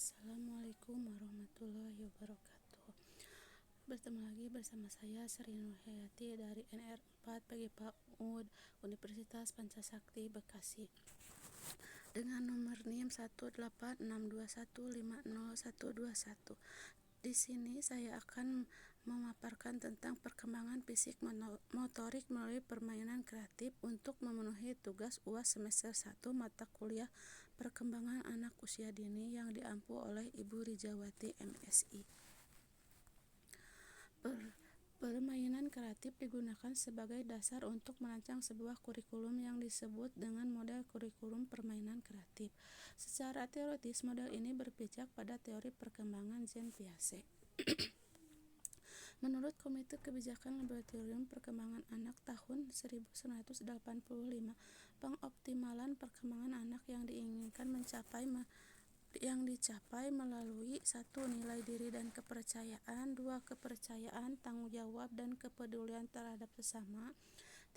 Assalamualaikum warahmatullahi wabarakatuh. Bertemu lagi bersama saya Sri Nurhayati dari NR4 PGPA UUD Universitas Pancasakti Bekasi dengan nomor NIM 18621501121. Di sini saya akan memaparkan tentang perkembangan fisik motorik melalui permainan kreatif untuk memenuhi tugas UAS semester 1 mata kuliah perkembangan anak usia dini yang diampu oleh Ibu Rijawati MSI. Permainan kreatif digunakan sebagai dasar untuk merancang sebuah kurikulum yang disebut dengan model kurikulum permainan kreatif. Secara teoritis, model ini berpijak pada teori perkembangan Jean Piaget. Menurut Komite Kebijakan Laboratorium Perkembangan Anak tahun 1985, pengoptimalan perkembangan anak yang dicapai melalui 1. Nilai diri dan kepercayaan, 2. Kepercayaan, tanggung jawab, dan kepedulian terhadap sesama,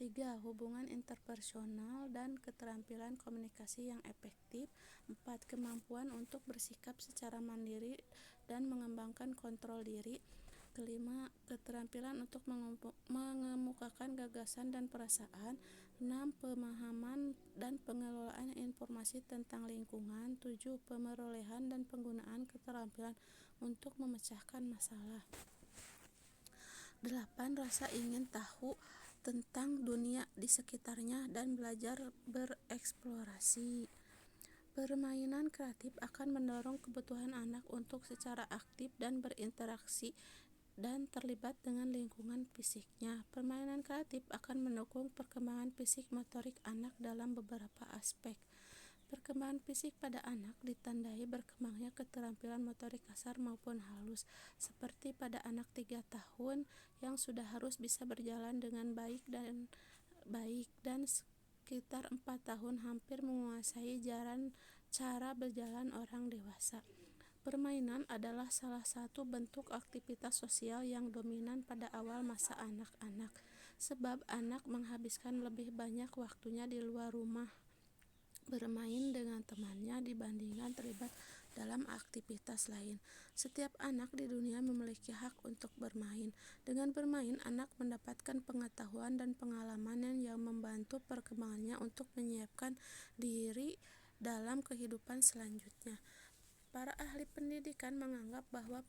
3. Hubungan interpersonal dan keterampilan komunikasi yang efektif, 4. Kemampuan untuk bersikap secara mandiri dan mengembangkan kontrol diri, kelima, keterampilan untuk mengemukakan gagasan dan perasaan, 6. Pemahaman dan pengelolaan informasi tentang lingkungan, 7. Pemerolehan dan penggunaan keterampilan untuk memecahkan masalah, 8. Rasa ingin tahu tentang dunia di sekitarnya dan belajar bereksplorasi. Permainan kreatif akan mendorong kebutuhan anak untuk secara aktif dan berinteraksi dan terlibat dengan lingkungan fisiknya. Permainan kreatif akan mendukung perkembangan fisik motorik anak dalam beberapa aspek. Perkembangan fisik pada anak ditandai berkembangnya keterampilan motorik kasar maupun halus, seperti pada anak 3 tahun yang sudah harus bisa berjalan dengan baik dan sekitar 4 tahun hampir menguasai cara berjalan orang dewasa. Permainan adalah salah satu bentuk aktivitas sosial yang dominan pada awal masa anak-anak, sebab anak menghabiskan lebih banyak waktunya di luar rumah bermain dengan temannya dibandingkan terlibat dalam aktivitas lain. Setiap anak di dunia memiliki hak untuk bermain. Dengan bermain, anak mendapatkan pengetahuan dan pengalaman yang membantu perkembangannya untuk menyiapkan diri dalam kehidupan selanjutnya. Para ahli pendidikan menganggap bahwa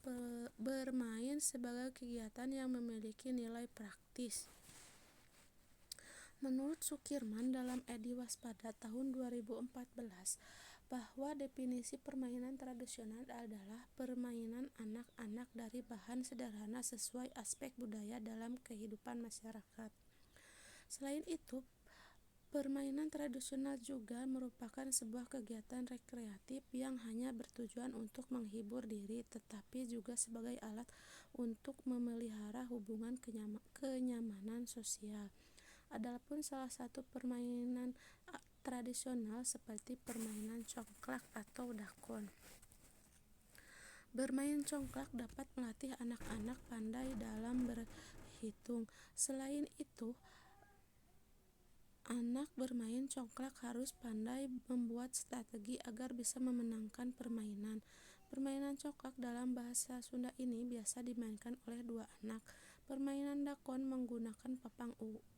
bermain sebagai kegiatan yang memiliki nilai praktis. Menurut Sukirman dalam Edi Waspada tahun 2014, bahwa definisi permainan tradisional adalah permainan anak-anak dari bahan sederhana sesuai aspek budaya dalam kehidupan masyarakat. Selain itu, permainan tradisional juga merupakan sebuah kegiatan rekreatif yang hanya bertujuan untuk menghibur diri, tetapi juga sebagai alat untuk memelihara hubungan kenyamanan sosial. Adapun salah satu permainan tradisional seperti permainan congklak atau dakon. Bermain congklak dapat melatih anak-anak pandai dalam berhitung. Selain itu, anak bermain congklak harus pandai membuat strategi agar bisa memenangkan permainan. Permainan congklak dalam bahasa Sunda ini biasa dimainkan oleh 2 anak. Permainan dakon menggunakan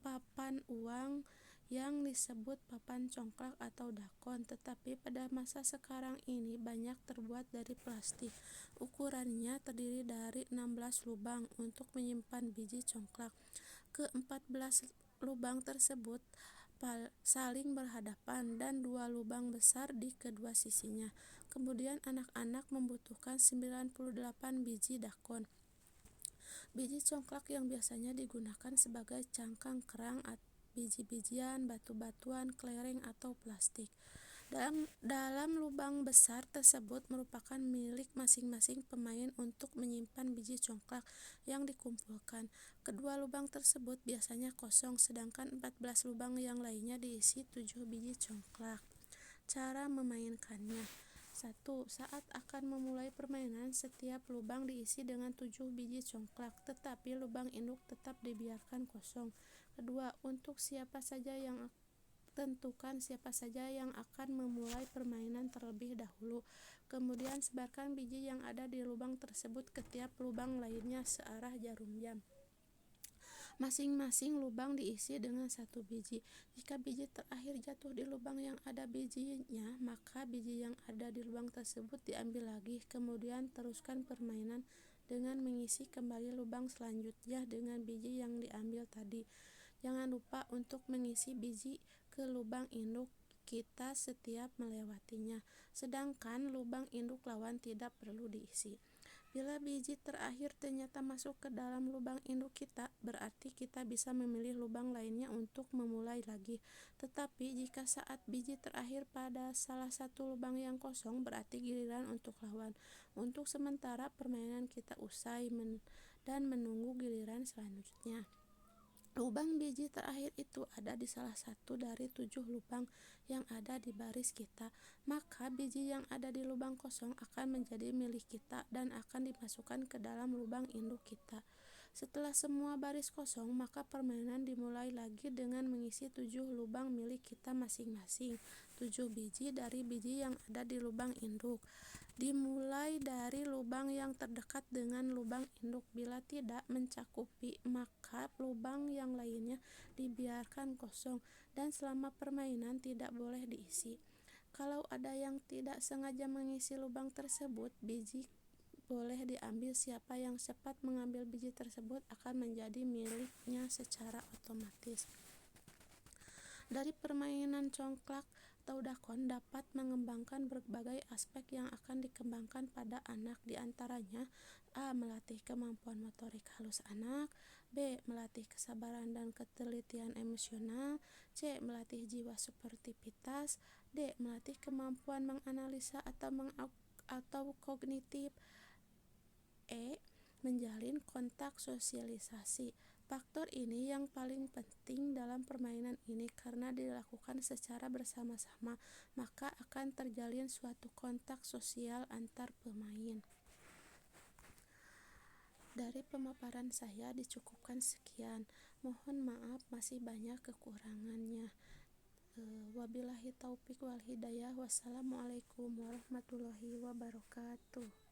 papan uang yang disebut papan congklak atau dakon, tetapi pada masa sekarang ini banyak terbuat dari plastik. Ukurannya terdiri dari 16 lubang untuk menyimpan biji congklak. Ke-14 lubang tersebut saling berhadapan dan 2 lubang besar di kedua sisinya. Kemudian anak-anak membutuhkan 98 biji dakon. Biji congklak yang biasanya digunakan sebagai cangkang kerang, biji-bijian, batu-batuan, kelereng, atau plastik. Dalam lubang besar tersebut merupakan milik masing-masing pemain untuk menyimpan biji congklak yang dikumpulkan. Kedua lubang tersebut biasanya kosong, sedangkan 14 lubang yang lainnya diisi 7 biji congklak. Cara memainkannya: 1. Saat akan memulai permainan, setiap lubang diisi dengan 7 biji congklak, tetapi lubang induk tetap dibiarkan kosong. 2. Untuk siapa saja yang tentukan siapa saja yang akan memulai permainan terlebih dahulu. Kemudian sebarkan biji yang ada di lubang tersebut ke tiap lubang lainnya searah jarum jam. Masing-masing lubang diisi dengan 1 biji. Jika biji terakhir jatuh di lubang yang ada bijinya, maka biji yang ada di lubang tersebut diambil lagi. Kemudian teruskan permainan dengan mengisi kembali lubang selanjutnya dengan biji yang diambil tadi. Jangan lupa untuk mengisi biji ke lubang induk kita setiap melewatinya, sedangkan lubang induk lawan tidak perlu diisi. Bila biji terakhir ternyata masuk ke dalam lubang induk kita, berarti kita bisa memilih lubang lainnya untuk memulai lagi. Tetapi jika saat biji terakhir pada salah satu lubang yang kosong, berarti giliran untuk lawan. Untuk sementara permainan kita usai dan menunggu giliran selanjutnya. Lubang biji terakhir itu ada di salah satu dari 7 lubang yang ada di baris kita. Maka biji yang ada di lubang kosong akan menjadi milik kita dan akan dimasukkan ke dalam lubang induk kita. Setelah semua baris kosong, maka permainan dimulai lagi dengan mengisi 7 lubang milik kita masing-masing. 7 biji dari biji yang ada di lubang induk. Dimulai dari lubang yang terdekat dengan lubang induk. Bila tidak mencakupi, maka lubang yang lainnya dibiarkan kosong dan selama permainan tidak boleh diisi. Kalau ada yang tidak sengaja mengisi lubang tersebut, biji boleh diambil. Siapa yang cepat mengambil biji tersebut akan menjadi miliknya secara otomatis. Dari permainan congklak atau dakon dapat mengembangkan berbagai aspek yang akan dikembangkan pada anak, diantaranya A. Melatih kemampuan motorik halus anak, B. Melatih kesabaran dan ketelitian emosional, C. Melatih jiwa sportivitas, D. Melatih kemampuan menganalisa atau kognitif, E. Menjalin kontak sosialisasi. Faktor ini yang paling penting dalam permainan ini karena dilakukan secara bersama-sama, maka akan terjalin suatu kontak sosial antar pemain. Dari pemaparan saya dicukupkan sekian. Mohon maaf masih banyak kekurangannya. Wabillahi taufik wal hidayah. Wassalamualaikum warahmatullahi wabarakatuh.